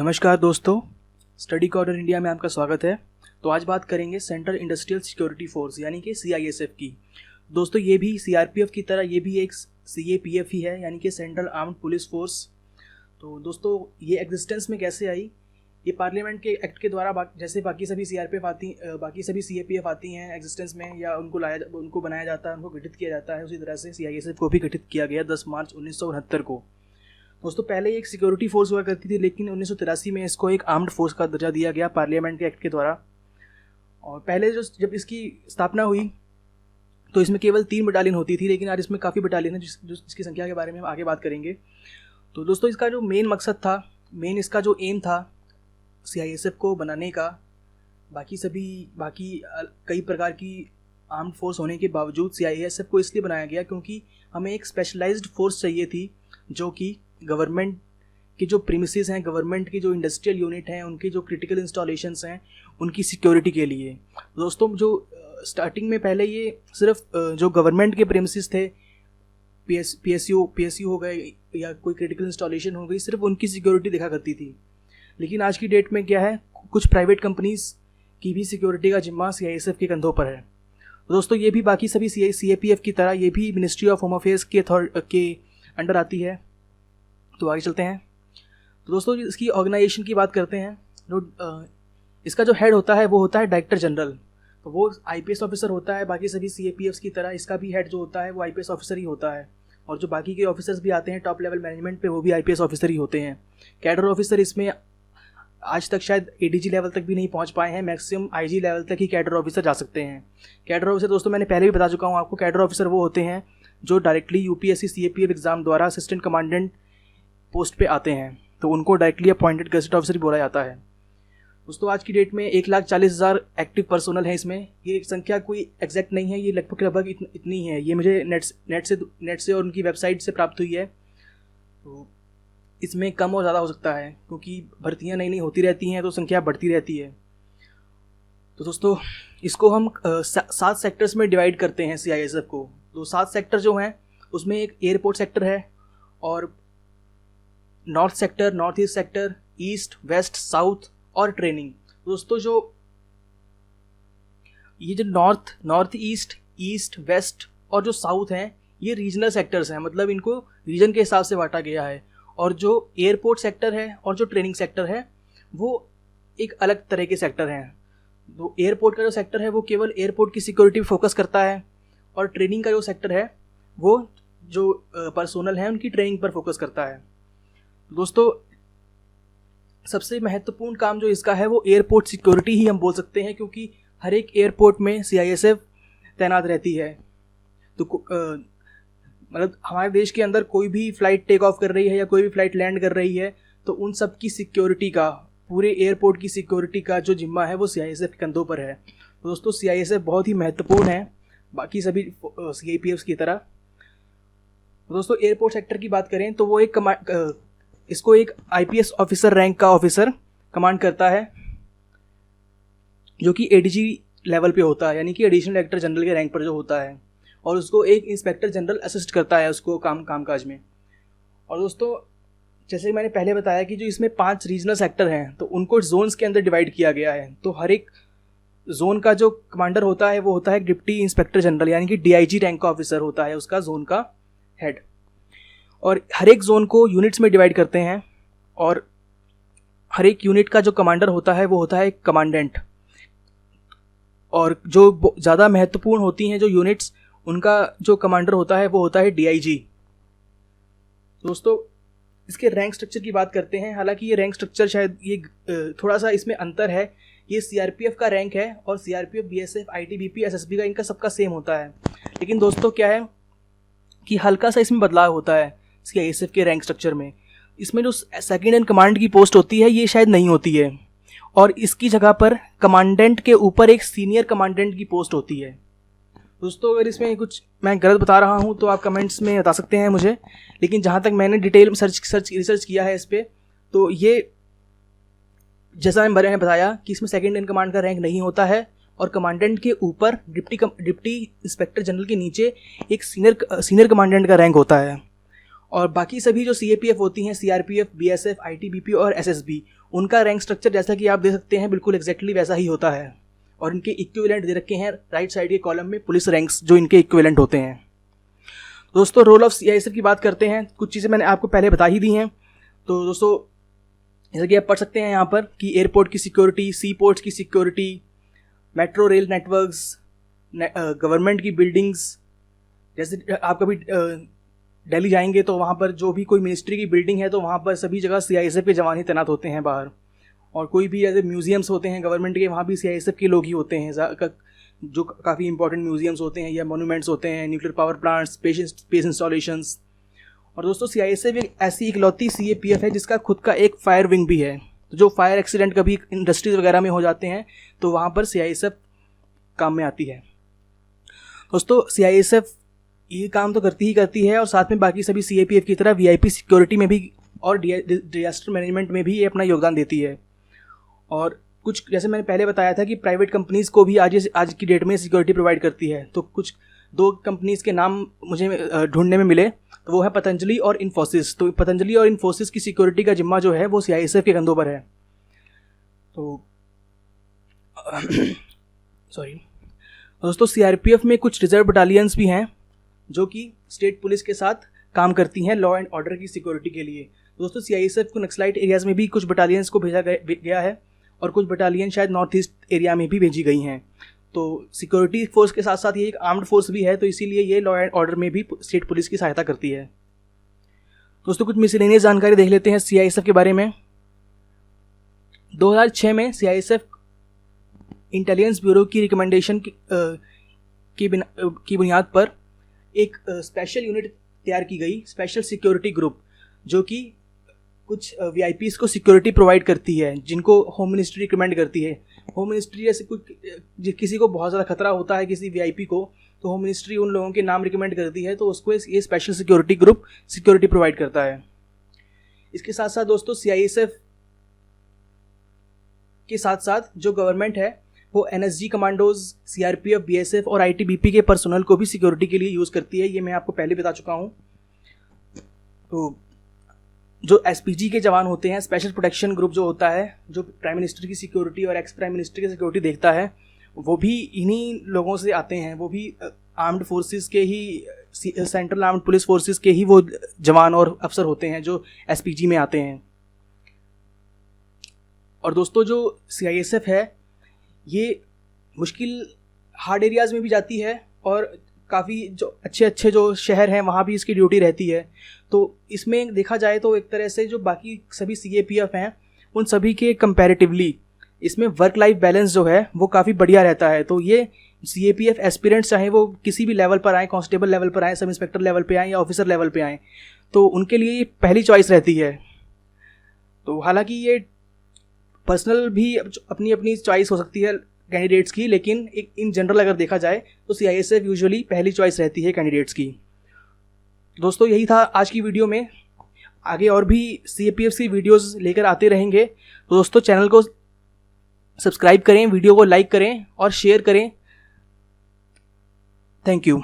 नमस्कार दोस्तों, study corner India में आपका स्वागत है। तो आज बात करेंगे सेंट्रल इंडस्ट्रियल सिक्योरिटी फोर्स यानी कि CISF की। दोस्तों ये भी CRPF की तरह ये भी एक CAPF ही है, यानी कि सेंट्रल आर्म्ड पुलिस फोर्स। तो दोस्तों ये एग्जिस्टेंस में कैसे आई? ये पार्लियामेंट के एक्ट के द्वारा जैसे बाकी सभी CAPF आती हैं एग्जिस्टेंस में, या उनको बनाया जाता है, उनको गठित किया जाता है, उसी तरह से CISF को भी गठित किया गया 10 मार्च 1969 को। दोस्तों पहले एक सिक्योरिटी फोर्स हुआ करती थी, लेकिन 1983 में इसको एक आर्म्ड फोर्स का दर्जा दिया गया पार्लियामेंट के एक्ट के द्वारा। और पहले जब इसकी स्थापना हुई तो इसमें केवल 3 बटालियन होती थी, लेकिन आज इसमें काफ़ी बटालियन है जिसकी संख्या के बारे में हम आगे बात करेंगे। तो दोस्तों इसका जो मेन मकसद था, इसका जो एम था CISF को बनाने का, बाकी कई प्रकार की आर्म्ड फोर्स होने के बावजूद CISF को इसलिए बनाया गया क्योंकि हमें एक स्पेशलाइज्ड फोर्स चाहिए थी जो कि गवर्नमेंट के जो प्रीमिसेस हैं, गवर्नमेंट की जो इंडस्ट्रियल यूनिट हैं, उनके जो क्रिटिकल इंस्टॉलेशंस हैं, उनकी सिक्योरिटी के लिए। दोस्तों जो स्टार्टिंग में पहले ये सिर्फ जो गवर्नमेंट के प्रीमिसेस थे, PSU हो गए या कोई क्रिटिकल इंस्टॉलेशन हो गई, सिर्फ उनकी सिक्योरिटी देखा करती थी। लेकिन आज की डेट में क्या है, कुछ प्राइवेट कंपनीज की भी सिक्योरिटी का जिम्मा CISF के कंधों पर है। दोस्तों ये भी बाकी सभी CAPF की तरह ये भी मिनिस्ट्री ऑफ होम अफेयर्स के अंडर आती है। तो आगे चलते हैं। तो दोस्तों इसकी ऑर्गेनाइजेशन की बात करते हैं। इसका जो हेड होता है वो होता है डायरेक्टर जनरल। तो वो IPS ऑफिसर होता है, बाकी सभी CAPFs की तरह इसका भी हेड जो होता है वो IPS ऑफिसर ही होता है। और जो बाकी के ऑफिसर्स भी आते हैं टॉप लेवल मैनेजमेंट पे, वो भी IPS ऑफिसर ही होते हैं। कैडर ऑफिसर इसमें आज तक शायद ADG लेवल तक भी नहीं पहुंच पाए हैं, मैक्सिमम IG लेवल तक ही कैडर ऑफिसर जा सकते हैं। कैडर ऑफिसर दोस्तों मैंने पहले भी बता चुका हूँ आपको, कैडर ऑफिसर वो होते हैं जो डायरेक्टली UPSC CAPF एग्जाम द्वारा असिस्टेंट कमांडेंट पोस्ट पे आते हैं, तो उनको डायरेक्टली अपॉइंटेड गजेट ऑफिसर बोला जाता है। दोस्तों आज की डेट में 1,40,000 एक्टिव पर्सोनल है इसमें। ये संख्या कोई एग्जैक्ट नहीं है, ये लगभग इतनी है। ये मुझे नेट से और उनकी वेबसाइट से प्राप्त हुई है। तो इसमें कम और ज़्यादा हो सकता है क्योंकि भर्तियाँ नई होती रहती हैं, तो संख्या बढ़ती रहती है। तो दोस्तों इसको हम 7 सेक्टर्स में डिवाइड करते हैं CISF को। तो 7 सेक्टर जो हैं उसमें एक एयरपोर्ट सेक्टर है, और north sector, north east sector, east, west, south और ट्रेनिंग। दोस्तों ये जो नॉर्थ ईस्ट, वेस्ट और जो साउथ हैं, ये रीजनल सेक्टर्स हैं, मतलब इनको रीजन के हिसाब से बांटा गया है। और जो एयरपोर्ट सेक्टर है और जो ट्रेनिंग सेक्टर है वो एक अलग तरह के सेक्टर हैं। तो एयरपोर्ट का जो सेक्टर है वो केवल एयरपोर्ट की सिक्योरिटी पर फोकस करता है, और ट्रेनिंग का जो सेक्टर है वो जो पर्सोनल है उनकी ट्रेनिंग पर फोकस करता है। दोस्तों सबसे महत्वपूर्ण काम जो इसका है वो एयरपोर्ट सिक्योरिटी ही हम बोल सकते हैं, क्योंकि हर एक एयरपोर्ट में CISF तैनात रहती है। तो मतलब हमारे देश के अंदर कोई भी फ़्लाइट टेक ऑफ कर रही है या कोई भी फ़्लाइट लैंड कर रही है, तो उन सब की सिक्योरिटी का, पूरे एयरपोर्ट की सिक्योरिटी का जो जिम्मा है वो CISF के कंधों पर है। तो दोस्तों CISF बहुत ही महत्वपूर्ण है बाकी सभी CAPFs की तरह। दोस्तों एयरपोर्ट सेक्टर की बात करें तो वो इसको एक IPS ऑफिसर रैंक का ऑफिसर कमांड करता है, जो कि ADG लेवल पे होता है, यानी कि एडिशनल डायरेक्टर जनरल के रैंक पर जो होता है, और उसको एक इंस्पेक्टर जनरल असिस्ट करता है उसको कामकाज में। और दोस्तों जैसे मैंने पहले बताया कि जो इसमें 5 रीजनल सेक्टर हैं, तो उनको जोन्स के अंदर डिवाइड किया गया है। तो हर एक जोन का जो कमांडर होता है वो होता है डिप्टी इंस्पेक्टर जनरल, यानी कि DIG रैंक का ऑफिसर होता है उसका जोन का हेड। और हर एक जोन को यूनिट्स में डिवाइड करते हैं, और हर एक यूनिट का जो कमांडर होता है वो होता है कमांडेंट। और जो ज़्यादा महत्वपूर्ण होती हैं जो यूनिट्स, उनका जो कमांडर होता है वो होता है DIG। दोस्तों इसके रैंक स्ट्रक्चर की बात करते हैं। हालांकि ये रैंक स्ट्रक्चर शायद ये थोड़ा सा इसमें अंतर है। ये CRPF का रैंक है, और CRPF, BSF, ITBP, SSB का इनका सबका सेम होता है। लेकिन दोस्तों क्या है कि हल्का सा इसमें बदलाव होता है CISF के रैंक स्ट्रक्चर में। इसमें जो सेकंड इन कमांड की पोस्ट होती है ये शायद नहीं होती है, और इसकी जगह पर कमांडेंट के ऊपर एक सीनियर कमांडेंट की पोस्ट होती है। दोस्तों अगर इसमें कुछ मैं गलत बता रहा हूँ तो आप कमेंट्स में बता सकते हैं मुझे, लेकिन जहाँ तक मैंने डिटेल में रिसर्च किया है इस पर, तो ये जैसा मैंने बताया कि इसमें सेकंड इन कमांड का रैंक नहीं होता है, और कमांडेंट के ऊपर डिप्टी इंस्पेक्टर जनरल के नीचे एक सीनियर कमांडेंट का रैंक होता है। और बाकी सभी जो CAPF होती हैं, CRPF, BSF, ITBP और SSB, उनका रैंक स्ट्रक्चर जैसा कि आप देख सकते हैं बिल्कुल एग्जैक्टली वैसा ही होता है। और इनके इक्विवेलेंट दे रखे हैं राइट साइड के कॉलम में, पुलिस रैंक्स जो इनके इक्विवेलेंट होते हैं। दोस्तों रोल ऑफ CISF की बात करते हैं। कुछ चीज़ें मैंने आपको पहले बता ही दी हैं। तो दोस्तों जैसा कि आप पढ़ सकते हैं यहाँ पर कि एयरपोर्ट की सिक्योरिटी, सी पोर्ट्स की security, metro rail networks, government की बिल्डिंग्स, जैसे आप कभी दिल्ली जाएंगे तो वहाँ पर जो भी कोई मिनिस्ट्री की बिल्डिंग है तो वहाँ पर सभी जगह CISF के जवान ही तैनात होते हैं बाहर। और कोई भी जैसे म्यूजियम्स होते हैं गवर्नमेंट के, वहाँ भी CISF के लोग ही होते हैं, जो काफ़ी इंपॉर्टेंट म्यूजियम्स होते हैं या मोनूमेंट्स होते हैं, nuclear power plants, space installations. और दोस्तों CISF एक ऐसी इकलौती CAPF है जिसका खुद का एक फायर विंग भी है। तो जो फायर एक्सीडेंट कभी इंडस्ट्रीज वगैरह में हो जाते हैं तो वहाँ पर CISF काम में आती है। दोस्तों CISF ये काम तो करती है और साथ में बाकी सभी CAPF की तरह VIP सिक्योरिटी में भी और डिजास्टर मैनेजमेंट में भी ये अपना योगदान देती है। और कुछ जैसे मैंने पहले बताया था कि प्राइवेट कंपनीज़ को भी आज की डेट में सिक्योरिटी प्रोवाइड करती है। तो कुछ 2 कंपनीज़ के नाम मुझे ढूंढने में मिले, तो वो है पतंजलि और इन्फोसिस। तो पतंजलि और इन्फोसिस की सिक्योरिटी का जिम्मा जो है वो CISF के कंधों पर है। तो सॉरी दोस्तों, CRPF में कुछ रिजर्व बटालियंस भी हैं जो कि स्टेट पुलिस के साथ काम करती हैं लॉ एंड ऑर्डर की सिक्योरिटी के लिए। दोस्तों CISF को नक्सलाइट एरियाज़ में भी कुछ बटालियंस को भेजा गया है और कुछ बटालियन शायद नॉर्थ ईस्ट एरिया में भी भेजी गई हैं। तो सिक्योरिटी फोर्स के साथ साथ ये एक आर्म्ड फोर्स भी है, तो इसीलिए ये लॉ एंड ऑर्डर में भी स्टेट पुलिस की सहायता करती है। दोस्तों कुछ मिसलेनियस जानकारी देख लेते हैं CISF के बारे में। 2006 में CISF इंटेलिजेंस ब्यूरो की रिकमेंडेशन की बुनियाद पर एक स्पेशल यूनिट तैयार की गई, स्पेशल सिक्योरिटी ग्रुप, जो कि कुछ VIPs को सिक्योरिटी प्रोवाइड करती है जिनको होम मिनिस्ट्री रिकमेंड करती है। होम मिनिस्ट्री जैसे किसी को बहुत ज़्यादा खतरा होता है किसी VIP को, तो होम मिनिस्ट्री उन लोगों के नाम रिकमेंड करती है, तो उसको ये special security group security provide करता है। इसके साथ साथ दोस्तों CISF के साथ साथ जो गवर्नमेंट है वो NSG कमांडोज, CRPF, BSF और ITBP के पर्सोनल को भी सिक्योरिटी के लिए यूज़ करती है। ये मैं आपको पहले बता चुका हूँ। तो जो SPG के जवान होते हैं, स्पेशल प्रोटेक्शन ग्रुप जो होता है, जो प्राइम मिनिस्टर की सिक्योरिटी और एक्स प्राइम मिनिस्टर की सिक्योरिटी देखता है, वो भी इन्हीं लोगों से आते हैं। वो भी आर्म्ड फोर्सेस के ही, सेंट्रल आर्म्ड पुलिस फोर्सेस के ही वो जवान और अफसर होते हैं जो SPG में आते हैं। और दोस्तों जो CISF है ये मुश्किल हार्ड एरियाज़ में भी जाती है और काफ़ी जो अच्छे जो शहर हैं वहाँ भी इसकी ड्यूटी रहती है। तो इसमें देखा जाए तो एक तरह से जो बाकी सभी CAPF हैं उन सभी के कंपैरेटिवली इसमें वर्क लाइफ बैलेंस जो है वो काफ़ी बढ़िया रहता है। तो ये CAPF एस्पिरेंट्स चाहे वो किसी भी लेवल पर आए, कांस्टेबल लेवल पर आए, सब इंस्पेक्टर लेवल पे आए या ऑफिसर लेवल पे आए, तो उनके लिए ये पहली चॉइस रहती है। तो हालांकि ये पर्सनल भी अपनी अपनी चॉइस हो सकती है कैंडिडेट्स की, लेकिन एक इन जनरल अगर देखा जाए तो CISF यूजुअली पहली चॉइस रहती है कैंडिडेट्स की। दोस्तों यही था आज की वीडियो में। आगे और भी CAPF की वीडियोस लेकर आते रहेंगे। तो दोस्तों चैनल को सब्सक्राइब करें, वीडियो को लाइक करें और शेयर करें। Thank you.